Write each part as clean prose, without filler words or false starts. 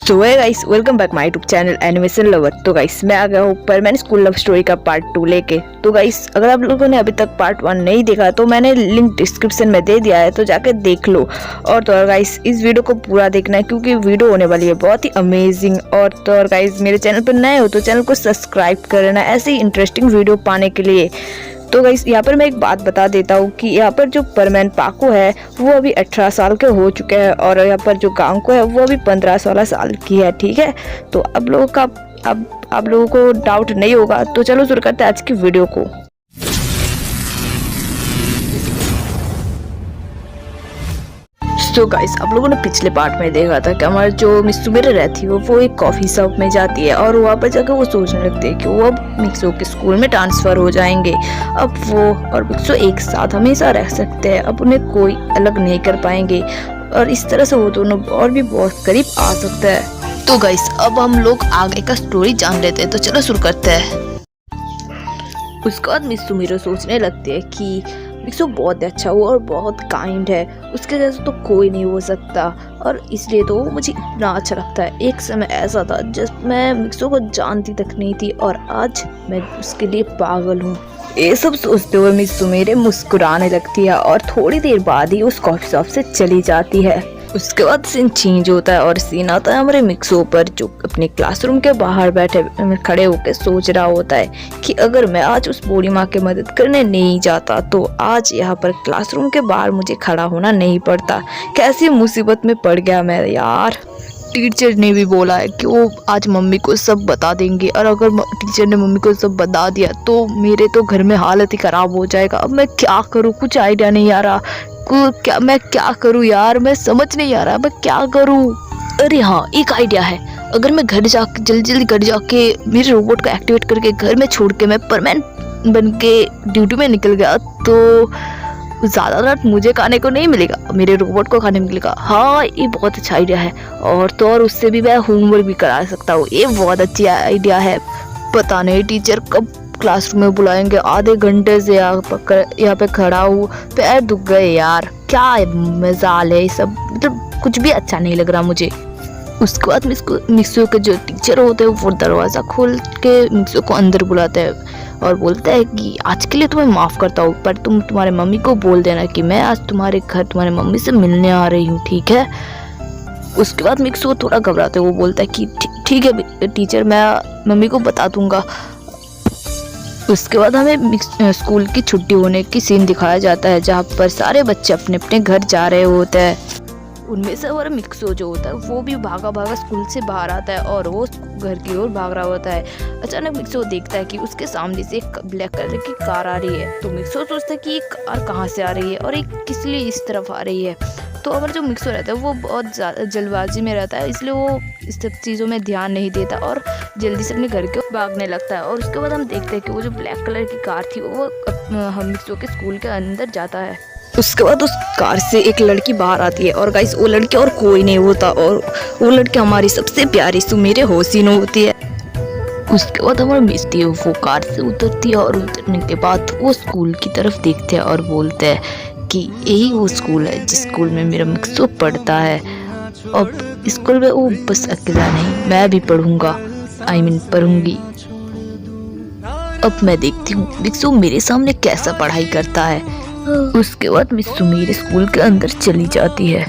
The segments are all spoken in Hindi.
सो है guys, welcome back my YouTube channel animation lover. तो गाइस मैं आ गया हूँ पर मैंने स्कूल लव स्टोरी का पार्ट 2 लेके। तो गाइस अगर आप लोगों ने अभी तक पार्ट 1 नहीं देखा तो मैंने लिंक डिस्क्रिप्शन में दे दिया है, तो जाके देख लो। और तो और गाइस इस वीडियो को पूरा देखना है क्योंकि वीडियो होने वाली है बहुत ही अमेजिंग। और तो और गाइस मेरे चैनल पर नए हो तो चैनल को सब्सक्राइब कर लेना ऐसे ही इंटरेस्टिंग वीडियो पाने के लिए। तो गाइस यहाँ पर मैं एक बात बता देता हूँ कि यहाँ पर जो परमैन पाको है वो अभी 18 साल के हो चुके हैं और यहाँ पर जो गांको है वो अभी 15-16 साल की है। ठीक है, तो अब आप लोगों को डाउट नहीं होगा। तो चलो शुरू करते हैं आज की वीडियो को। तो गाइस आप लोगों ने पिछले पार्ट में देखा था कि हमारी जो मित्सुमेरे रहती है वो एक कॉफी शॉप में जाती है और वहाँ पर जाकर वो सोचने लगती है कि वो अब मिक्सो के स्कूल में ट्रांसफर हो जाएंगे। अब वो और मिक्सो एक साथ हमेशा रह सकते हैं, अब उन्हें कोई अलग नहीं कर पाएंगे और इस तरह से वो दोनों और भी बहुत करीब आ सकते हैं। तो गाइस अब हम लोग आगे का स्टोरी जान लेते हैं, तो चलो शुरू करते हैं। उसके बाद मित्सुमेरे सोचने लगती है कि मिक्सो बहुत अच्छा हुआ और बहुत काइंड है, उसके जैसा तो कोई नहीं हो सकता और इसलिए तो वो मुझे इतना अच्छा लगता है। एक समय ऐसा था जब मैं मिक्सो को जानती तक नहीं थी और आज मैं उसके लिए पागल हूँ। ये सब सोचते हुए मित्सुमेरे मुस्कुराने लगती है और थोड़ी देर बाद ही उस कॉफी शॉप से चली जाती है। उसके बाद सीन चेंज होता है और सीन आता है हमारे मिक्सो पर, जो अपने क्लासरूम के बाहर बैठे खड़े होकर सोच रहा होता है कि अगर मैं आज उस बूढ़ी माँ की मदद करने नहीं जाता तो आज यहाँ पर क्लासरूम के बाहर मुझे खड़ा होना नहीं पड़ता। कैसी मुसीबत में पड़ गया मैं यार। टीचर ने भी बोला है कि वो आज मम्मी को सब बता देंगे और अगर टीचर ने मम्मी को सब बता दिया तो मेरे तो घर में हालत ही खराब हो जाएगा। अब मैं क्या करूँ, कुछ आइडिया नहीं आ रहा। मैं क्या करूँ यार, मैं समझ नहीं आ रहा मैं क्या करूँ। अरे हाँ, एक आइडिया है। अगर मैं घर जाके जल्दी घर जाके मेरे रोबोट को एक्टिवेट करके घर में छोड़ के मैं परमैन बन के ड्यूटी में निकल गया तो ज़्यादा रात मुझे खाने को नहीं मिलेगा, मेरे रोबोट को खाने मिलेगा। हाँ ये बहुत अच्छा आइडिया है। और तो और उससे भी मैं होमवर्क भी करा सकता हूँ, ये बहुत अच्छी आइडिया है। पता नहीं टीचर कब क्लासरूम में बुलाएंगे, आधे घंटे से यहाँ पे खड़ा हूँ, पैर दुख गए यार। क्या मजाल है ये सब, मतलब कुछ भी अच्छा नहीं लग रहा मुझे। उसके बाद मिक्सो के जो टीचर होते हैं वो दरवाज़ा खोल के मिक्सो को अंदर बुलाते हैं और बोलता है कि आज के लिए तुम्हें माफ़ करता हूँ पर तुम तुम्हारे मम्मी को बोल देना कि मैं आज तुम्हारे घर तुम्हारे मम्मी से मिलने आ रही हूँ, ठीक है। उसके बाद मिक्सो थोड़ा घबराते वो बोलता है कि ठीक है टीचर, मैं मम्मी को बता दूंगा। उसके बाद हमें स्कूल की छुट्टी होने की सीन दिखाया जाता है जहाँ पर सारे बच्चे अपने अपने घर जा रहे होते हैं। उनमें से हमारा मिक्सो जो होता है वो भी भागा भागा स्कूल से बाहर आता है और वो घर की ओर भाग रहा होता है। अचानक मिक्सो देखता है कि उसके सामने से एक ब्लैक कलर की कार आ रही है। तो मिक्सो सोचता है कि ये कार कहाँ से आ रही है और ये किस लिए इस तरफ आ रही है। तो हमारा जो मिक्सो रहता है वो बहुत ज़्यादा जल्दबाजी में रहता है, इसलिए वो इस सब चीज़ों में ध्यान नहीं देता और जल्दी से अपने घर के भागने लगता है। और उसके बाद हम देखते हैं कि वो जो ब्लैक कलर की कार थी वो हम मिक्सो के स्कूल के अंदर जाता है। उसके बाद उस कार से एक लड़की बाहर आती है और गाइस वो लड़की और कोई नहीं होता और वो लड़की हमारी सबसे प्यारी सुमेरे होसिनो होती है। उसके बाद हमारा मिस्टी है वो कार से उतरती है और उतरने के बाद वो स्कूल की तरफ देखते हैं और बोलते हैं कि यही वो स्कूल है जिस स्कूल में मेरा मिक्सो पढ़ता है। अब स्कूल में वो बस अकेला नहीं, मैं भी पढ़ूंगा, पढ़ूंगी। अब मैं देखती हूँ मिक्सो मेरे सामने कैसा पढ़ाई करता है। उसके बाद मित्सुमेरे स्कूल के अंदर चली जाती है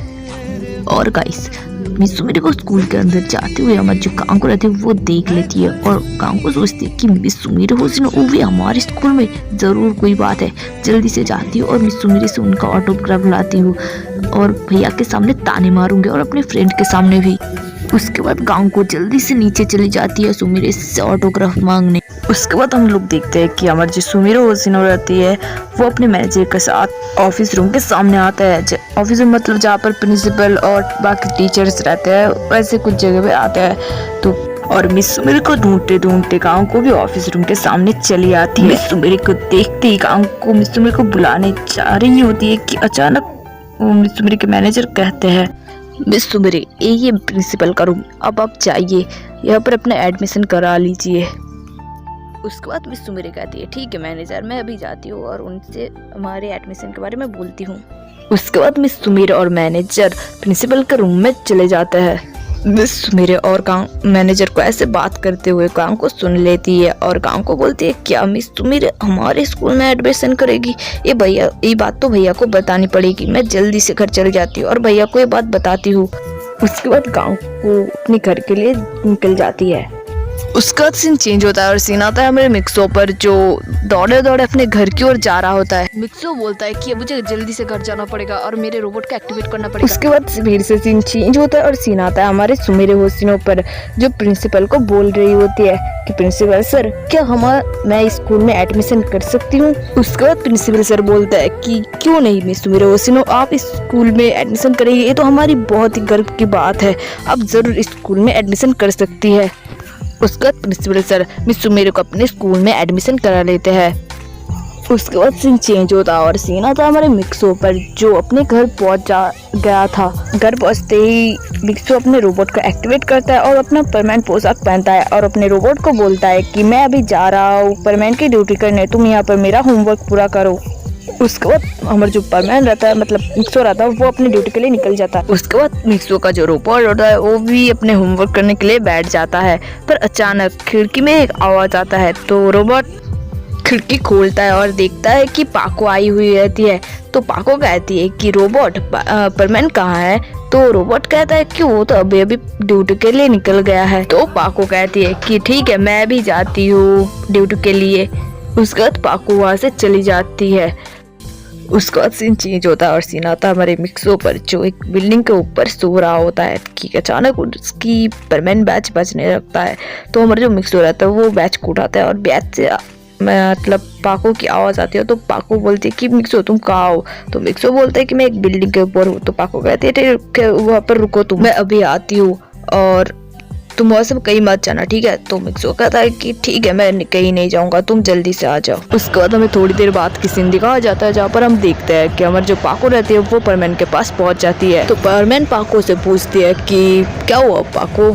और गाइस मित्सुमेरे को स्कूल के अंदर जाते हुए हमारी जो कांको रहती है वो देख लेती है और कांको सोचती है कि मित्सुमेरे होसिनो वो भी हमारे स्कूल में, ज़रूर कोई बात है। जल्दी से जाती हूँ और मित्सुमेरे से उनका ऑटोग्राफ लाती हूँ और भैया के सामने ताने मारूंगी और अपने फ्रेंड के सामने भी। उसके बाद कांको जल्दी से नीचे चली जाती है सुमेरे से ऑटोग्राफ मांगने। उसके बाद हम लोग देखते हैं कि हमारी जो सुमेरे होसिनो रहती है वो अपने मैनेजर के साथ ऑफिस रूम के सामने आता है। ऑफिस रूम मतलब जहाँ पर प्रिंसिपल और बाकी टीचर्स रहते हैं, वैसे कुछ जगह पे आते हैं। तो और मिस सुमेरे को ढूंढते ढूंढते कांको भी ऑफिस रूम के सामने चली आती है। मिस सुमेरे को देखते ही कांको मिस सुमेरे को बुलाने जा रही होती है कि अचानक मिस सुमेरे के मैनेजर कहते हैं, मिस सुमेरे ये प्रिंसिपल का रूम, अब आप जाइए यहाँ पर अपना एडमिशन करा लीजिए। उसके बाद मिस सुमेरे कहती है ठीक है मैनेजर, मैं अभी जाती हूँ और उनसे हमारे एडमिशन के बारे में बोलती हूँ। उसके बाद मिस सुमेरे और मैनेजर प्रिंसिपल के रूम में चले जाते हैं। मिस मेरे और गांव मैनेजर को ऐसे बात करते हुए गांव को सुन लेती है और गांव को बोलती है, क्या मिस तुम मेरे हमारे स्कूल में एडमिशन करेगी? ये बात तो भैया को बतानी पड़ेगी। मैं जल्दी से घर चली जाती हूँ और भैया को ये बात बताती हूँ। उसके बाद गांव को अपने घर के लिए निकल जाती है। उसका बाद सीन चेंज होता है और सीन आता है हमारे मिक्सो पर, जो दौड़े दौड़े अपने घर की ओर जा रहा होता है। मिक्सो बोलता है कि मुझे जल्दी से घर जाना पड़ेगा और मेरे रोबोट को एक्टिवेट करना पड़ेगा। उसके बाद फिर से सीन चेंज होता है और सीन आता है हमारे सुमेरे होसिनों पर, जो प्रिंसिपल को बोल रही होती है कि प्रिंसिपल सर, क्या मैं स्कूल में एडमिशन कर सकती हूँ? उसके बाद प्रिंसिपल सर बोलता है कि क्यों नहीं मिस सुमेरे होसिनो, आप इस स्कूल में एडमिशन करेंगे, ये तो हमारी बहुत ही गर्व की बात है, आप जरूर इस स्कूल में एडमिशन कर सकती है। उसके बाद प्रिंसिपल सर मिस सुमेरे को अपने स्कूल में एडमिशन करा लेते हैं। उसके बाद सीन चेंज होता है और सीन आता है हमारे मिक्सो पर, जो अपने घर पहुंच गया था। घर पहुंचते ही मिक्सो अपने रोबोट को एक्टिवेट करता है और अपना परमानेंट पोशाक पहनता है और अपने रोबोट को बोलता है कि मैं अभी जा रहा हूँ परमानेंट की ड्यूटी करने, तुम यहाँ पर मेरा होमवर्क पूरा करो। उसके बाद हमारा जो परमानेंट रहता है, मतलब मिक्सो रहता है, वो अपनी ड्यूटी के लिए निकल जाता है। उसके बाद मिक्सो का जो रोबोट होता है वो भी अपने होमवर्क करने के लिए बैठ जाता है, पर अचानक खिड़की में एक आवाज आता है। तो रोबोट खिड़की खोलता है और देखता है कि पाको आई हुई रहती है। तो पाको कहती है कि रोबोट परमानेंट कहाँ है? तो रोबोट कहता है कि वो तो अभी अभी ड्यूटी के लिए निकल गया है। तो पाको कहती है कि ठीक है, मैं भी जाती हूँ ड्यूटी के लिए। उसके बाद पाको वहाँ से चली जाती है। उसके बाद सीन चेंज होता है और सीन आता है हमारे मिक्सो पर, जो एक बिल्डिंग के ऊपर सो रहा होता है कि अचानक उसकी परमानेंट बैच बजने लगता है। तो हमारा जो मिक्सो रहता है वो बैच को उठाता है और बैच से मतलब पाको की आवाज आती है। तो पाको बोलती है कि मिक्सो तुम कहाँ हो? तो मिक्सो बोलता है कि मैं एक बिल्डिंग के ऊपर हूँ। तो पाको कहती है ठीक है, वहाँ पर रुको तुम, मैं अभी आती हूँ और तुम वहाँ से कहीं मत जाना, ठीक है? तो मिक्सो कहता है कि ठीक है, मैं कहीं नहीं जाऊंगा, तुम जल्दी से आ जाओ। उसके बाद हमें थोड़ी देर बाद की सीन दिखाया जाता है, जहाँ पर हम देखते हैं कि हमारी जो पाको रहती है वो परमैन के पास पहुंच जाती है। तो परमैन पाको से पूछती है कि क्या हुआ पाको,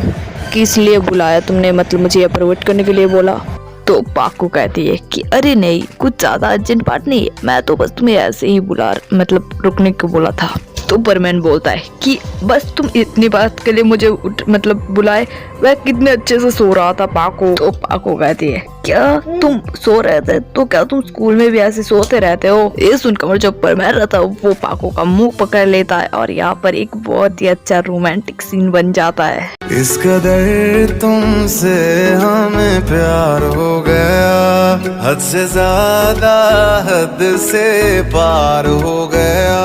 किस लिए बुलाया तुमने, मतलब मुझे अप्रोवेट करने के लिए बोला? तो पाको कहती है कि अरे नहीं, कुछ ज्यादा अर्जेंट बात नहीं है, मैं तो बस तुम्हें ऐसे ही मतलब रुकने को बोला था। तो परमैन बोलता है कि बस तुम इतनी बात के लिए मुझे मतलब बुलाए, वह कितने अच्छे से सो रहा था पाको। तो पाको कहती है क्या तुम सो रहे थे? तो क्या तुम स्कूल में भी ऐसे सोते रहते हो? ये सुनकर जो परमैन रहता है वो पाको का मुंह पकड़ लेता है और यहाँ पर एक बहुत ही अच्छा रोमांटिक सीन बन जाता है। इस कदर तुमसे हमें प्यार हो गया, हद से ज्यादा हद से पार हो गया।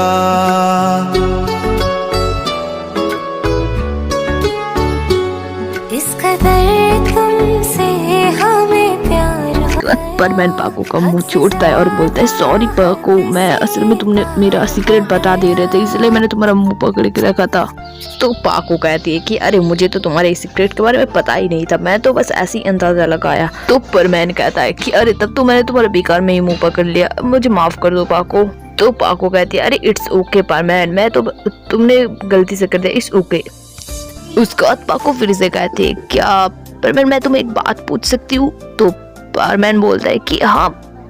इस कदर तुमसे हमें प्यार हो गया। परमैन पाको का मुंह छोड़ता है और बोलता है सॉरी पाको, मैं असल में तुमने मेरा सीक्रेट बता दे रहे थे, इसलिए मैंने तुम्हारा मुंह पकड़ के रखा था। तो पाको कहती है कि अरे मुझे तो तुम्हारे सीक्रेट के बारे में पता ही नहीं था, मैं तो बस ऐसे ही अंदाजा लगाया। तो परमैन कहता है कि अरे तब तो मैंने तुम्हारे बेकार में ही मुंह पकड़ लिया, मुझे माफ कर दो पाको। तो पाको कहती है अरे इट्स ओके परमैन, मैं तो तुमने गलती से कर दिया, इट्स ओके। उसके बाद पाको फिर से कहती है क्या परमैन मैं तुम्हें एक बात पूछ सकती हूँ? तो परमैन बोलता है कि हाँ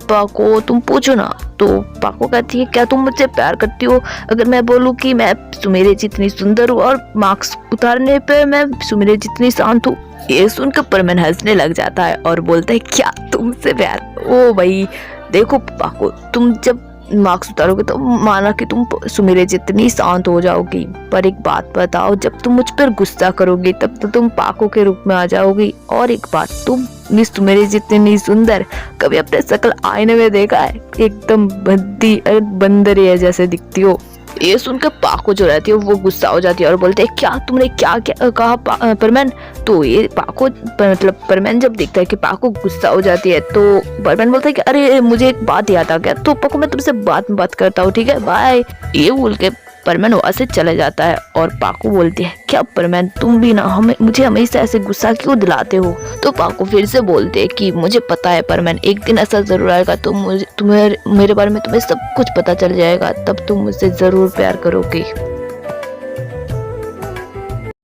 पाको तुम पूछो ना। तो पाको कहती है क्या तुम मुझसे प्यार करती हो? अगर मैं बोलूँ कि मैं सुमेरे जितनी सुंदर हूँ और मार्क्स उतारने पे मैं सुमेरे जितनी शांत हूँ। ये सुनकर परमैन हंसने लग जाता है और बोलता है क्या तुमसे प्यार? ओ भाई देखो पाको, तुम जब मार्क्स उतारोगे तो माना कि तुम सुमेरे जितनी शांत हो जाओगी, पर एक बात बताओ, जब तुम मुझ पर गुस्सा करोगी तब तो तुम पाको के रूप में आ जाओगी। और एक बात, तुम मिस सुमेरे जितनी सुंदर कभी अपने शक्ल आईने में देखा है? एकदम भद्दी बंदरिया जैसे दिखती हो। ये सुनकर पाको जो रहती है वो गुस्सा हो जाती है और बोलते है क्या तुमने क्या क्या कहा परमैन? तो ये पाको मतलब परमैन जब देखता है कि पाको गुस्सा हो जाती है तो परमैन बोलता है कि अरे मुझे एक बात याद आ गया, तो पाको मैं तुमसे बात करता हूँ, ठीक है बाय। ये बोल के परमैन वहाँ से चले जाता है और पाको बोलती है क्या परमैन तुम भी ना मुझे हमेशा ऐसे गुस्सा क्यों दिलाते हो? तो पाको फिर से बोलते है कि मुझे पता है परमैन, एक दिन ऐसा जरूर आएगा तो मेरे बारे में तुम्हें सब कुछ पता चल जाएगा, तब तुम मुझसे जरूर प्यार करोगे।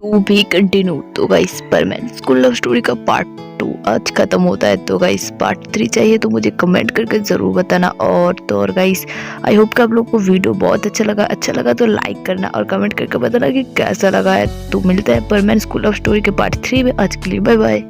To be continue. तो गाइस परमैन स्कूल लव स्टोरी का पार्ट 2 आज खत्म होता है। तो गाइस पार्ट 3 चाहिए तो मुझे कमेंट करके ज़रूर बताना। और गाइस आई होप कि आप लोग को वीडियो बहुत अच्छा लगा तो लाइक करना और कमेंट करके बताना कि कैसा लगा है। तो मिलता है परमानेंट स्कूल ऑफ स्टोरी के पार्ट 3 में। आज के लिए बाय बाय।